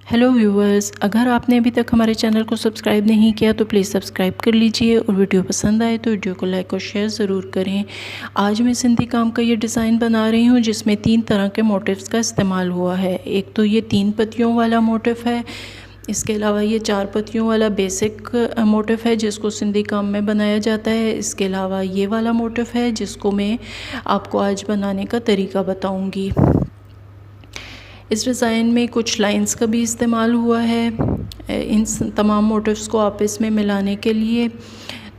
Hello viewers, अगर आपने अभी तक हमारे चैनल को सब्सक्राइब नहीं किया तो प्लीज़ सब्सक्राइब कर लीजिए और वीडियो पसंद आए तो वीडियो को लाइक और शेयर ज़रूर करें। आज मैं सिंधी काम का ये डिज़ाइन बना रही हूँ जिसमें 3 तरह के मोटिव्स का इस्तेमाल हुआ है। एक तो ये 3 पत्तियों वाला मोटिव है, इसके अलावा ये 4 पत्तियों वाला बेसिक मोटिव है जिसको सिंधी काम में बनाया जाता है। इसके अलावा ये वाला मोटिव है जिसको मैं आपको आज बनाने का तरीका बताऊँगी। इस डिज़ाइन में कुछ लाइंस का भी इस्तेमाल हुआ है इन तमाम मोटिव्स को आपस में मिलाने के लिए।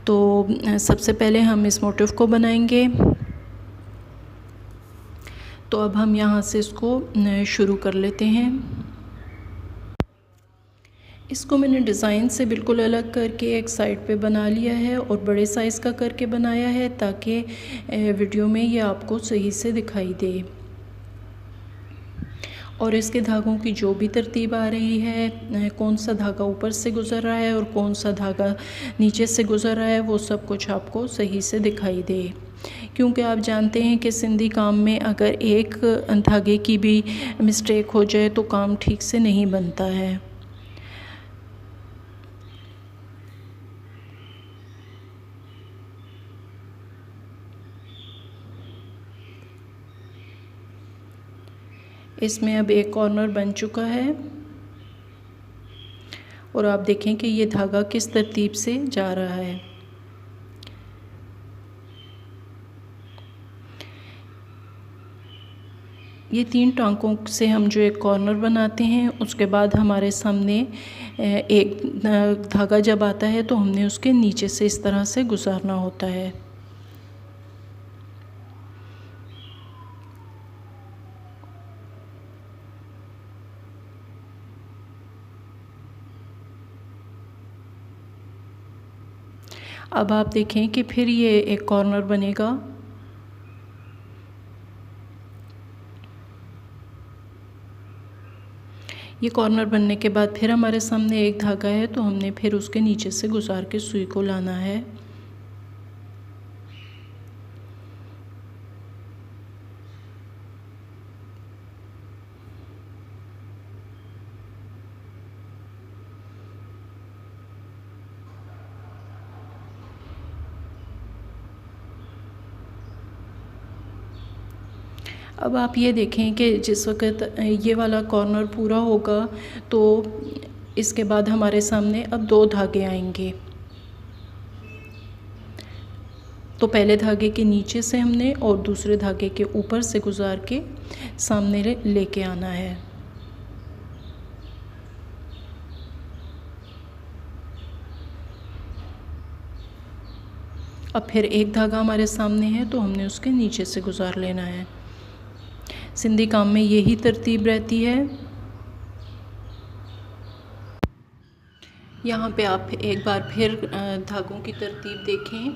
तो सबसे पहले हम इस मोटिव को बनाएंगे। तो अब हम यहाँ से इसको शुरू कर लेते हैं। इसको मैंने डिज़ाइन से बिल्कुल अलग करके एक साइड पे बना लिया है और बड़े साइज़ का करके बनाया है ताकि वीडियो में ये आपको सही से दिखाई दे। और इसके धागों की जो भी तरतीब आ रही है, कौन सा धागा ऊपर से गुज़र रहा है और कौन सा धागा नीचे से गुज़र रहा है, वो सब कुछ आपको सही से दिखाई दे। क्योंकि आप जानते हैं कि सिंधी काम में अगर एक धागे की भी मिस्टेक हो जाए तो काम ठीक से नहीं बनता है। इसमें अब एक कॉर्नर बन चुका है और आप देखें कि ये धागा किस तरतीब से जा रहा है। ये 3 टांकों से हम जो एक कॉर्नर बनाते हैं उसके बाद हमारे सामने एक धागा जब आता है तो हमने उसके नीचे से इस तरह से गुजारना होता है। अब आप देखें कि फिर ये एक कॉर्नर बनेगा। ये कॉर्नर बनने के बाद फिर हमारे सामने एक धागा है तो हमने फिर उसके नीचे से गुजार के सुई को लाना है। अब आप ये देखें कि जिस वक़्त ये वाला कॉर्नर पूरा होगा तो इसके बाद हमारे सामने अब 2 धागे आएंगे। तो पहले धागे के नीचे से हमने और दूसरे धागे के ऊपर से गुजार के सामने लेके आना है। अब फिर एक धागा हमारे सामने है तो हमने उसके नीचे से गुजार लेना है। सिंधी काम में यही तरतीब रहती है। यहाँ पे आप एक बार फिर धागों की तरतीब देखें।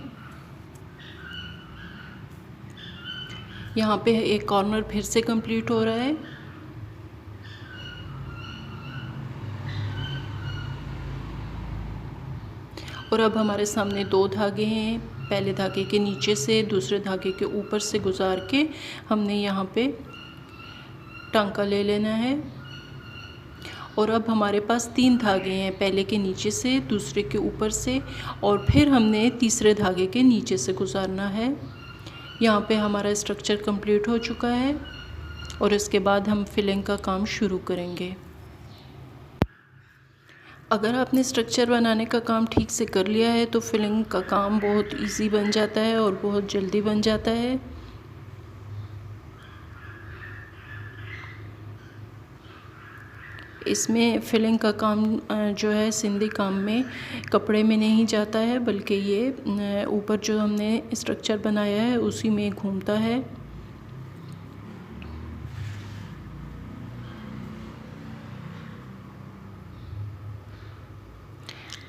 यहाँ पे एक कॉर्नर फिर से कंप्लीट हो रहा है। और अब हमारे सामने 2 धागे हैं। पहले धागे के नीचे से दूसरे धागे के ऊपर से गुजार के हमने यहाँ पे टांका ले लेना है। और अब हमारे पास 3 धागे हैं, पहले के नीचे से, दूसरे के ऊपर से और फिर हमने तीसरे धागे के नीचे से गुजारना है। यहाँ पे हमारा स्ट्रक्चर कंप्लीट हो चुका है और इसके बाद हम फिलिंग का काम शुरू करेंगे। अगर आपने स्ट्रक्चर बनाने का काम ठीक से कर लिया है तो फिलिंग का काम बहुत इजी बन जाता है और बहुत जल्दी बन जाता है। इसमें फिलिंग का काम जो है सिंधी काम में कपड़े में नहीं जाता है बल्कि ये ऊपर जो हमने स्ट्रक्चर बनाया है उसी में घूमता है।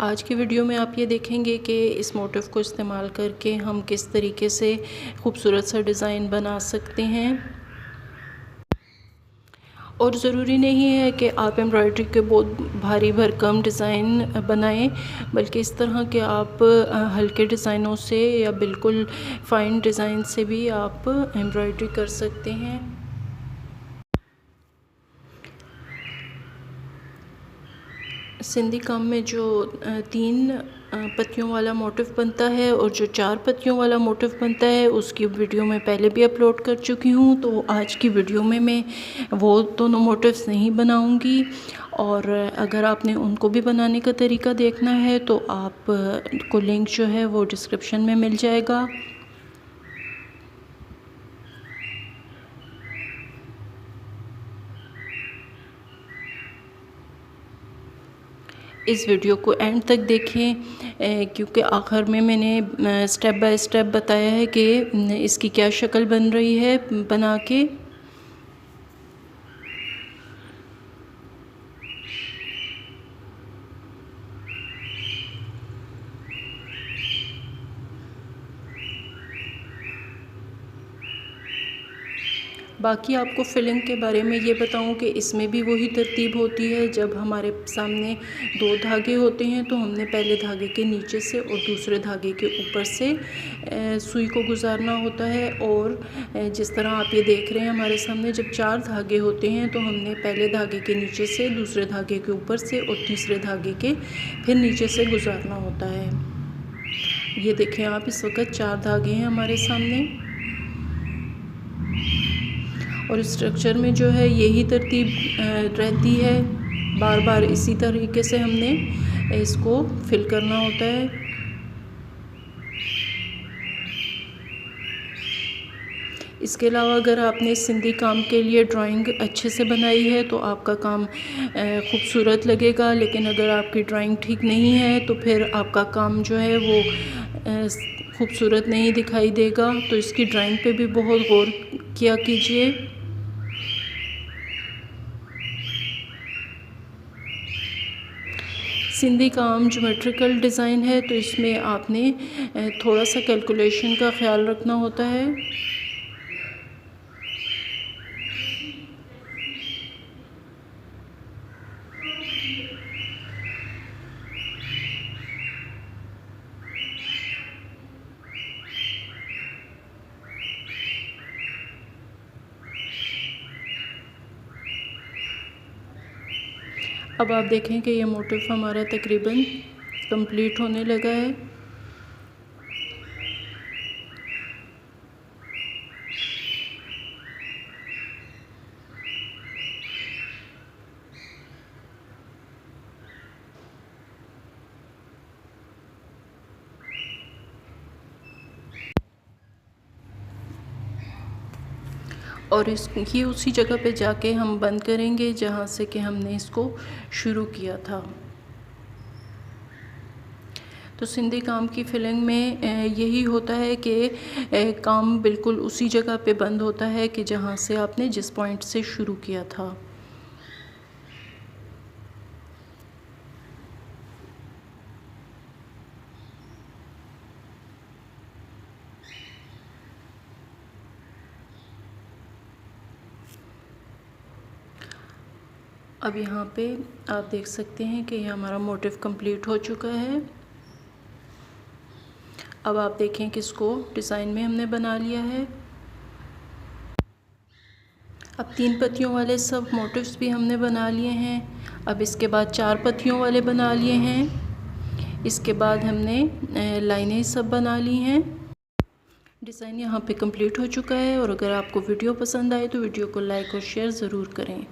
आज की वीडियो में आप ये देखेंगे कि इस मोटिव को इस्तेमाल करके हम किस तरीके से खूबसूरत सा डिज़ाइन बना सकते हैं। और ज़रूरी नहीं है कि आप एम्ब्रॉयडरी के बहुत भारी भरकम डिज़ाइन बनाएं, बल्कि इस तरह के आप हल्के डिज़ाइनों से या बिल्कुल फ़ाइन डिज़ाइन से भी आप एम्ब्रॉयडरी कर सकते हैं। सिंधी काम में जो 3 पत्तियों वाला मोटिव बनता है और जो 4 पत्तियों वाला मोटिव बनता है उसकी वीडियो मैं पहले भी अपलोड कर चुकी हूँ। तो आज की वीडियो में मैं वो दोनों मोटिव्स नहीं बनाऊँगी, और अगर आपने उनको भी बनाने का तरीका देखना है तो आप को लिंक जो है वो डिस्क्रिप्शन में मिल जाएगा। इस वीडियो को एंड तक देखें क्योंकि आखिर में मैंने स्टेप बाय स्टेप बताया है कि इसकी क्या शक्ल बन रही है बना के। बाकी आपको फिलिंग के बारे में ये बताऊं कि इसमें भी वही तरतीब होती है। जब हमारे सामने 2 धागे होते हैं तो हमने पहले धागे के नीचे से और दूसरे धागे के ऊपर से सुई को गुजारना होता है। और जिस तरह आप ये देख रहे हैं हमारे सामने जब 4 धागे होते हैं तो हमने पहले धागे के नीचे से, दूसरे धागे के ऊपर से और तीसरे धागे के फिर नीचे से गुजारना होता है। ये देखें आप, इस वक्त 4 धागे हैं हमारे सामने, और स्ट्रक्चर में जो है यही तरतीब रहती है। बार बार इसी तरीके से हमने इसको फिल करना होता है। इसके अलावा अगर आपने सिंधी काम के लिए ड्राइंग अच्छे से बनाई है तो आपका काम खूबसूरत लगेगा, लेकिन अगर आपकी ड्राइंग ठीक नहीं है तो फिर आपका काम जो है वो खूबसूरत नहीं दिखाई देगा। तो इसकी ड्राइंग पे भी बहुत गौर किया कीजिए। सिंधी काम ज्योमेट्रिकल डिज़ाइन है तो इसमें आपने थोड़ा सा कैलकुलेशन का ख्याल रखना होता है। अब आप देखें कि ये मोटिव हमारा तकरीबन कंप्लीट होने लगा है। और ये उसी जगह पे जाके हम बंद करेंगे जहाँ से कि हमने इसको शुरू किया था। तो सिंधी काम की फिलिंग में यही होता है कि काम बिल्कुल उसी जगह पे बंद होता है कि जहाँ से आपने जिस पॉइंट से शुरू किया था। अब यहाँ पे आप देख सकते हैं कि ये हमारा मोटिव कंप्लीट हो चुका है। अब आप देखें कि इसको डिज़ाइन में हमने बना लिया है। अब 3 पत्तियों वाले सब मोटिव्स भी हमने बना लिए हैं। अब इसके बाद 4 पत्तियों वाले बना लिए हैं। इसके बाद हमने लाइनें सब बना ली हैं। डिज़ाइन यहाँ पे कंप्लीट हो चुका है। और अगर आपको वीडियो पसंद आए तो वीडियो को लाइक और शेयर ज़रूर करें।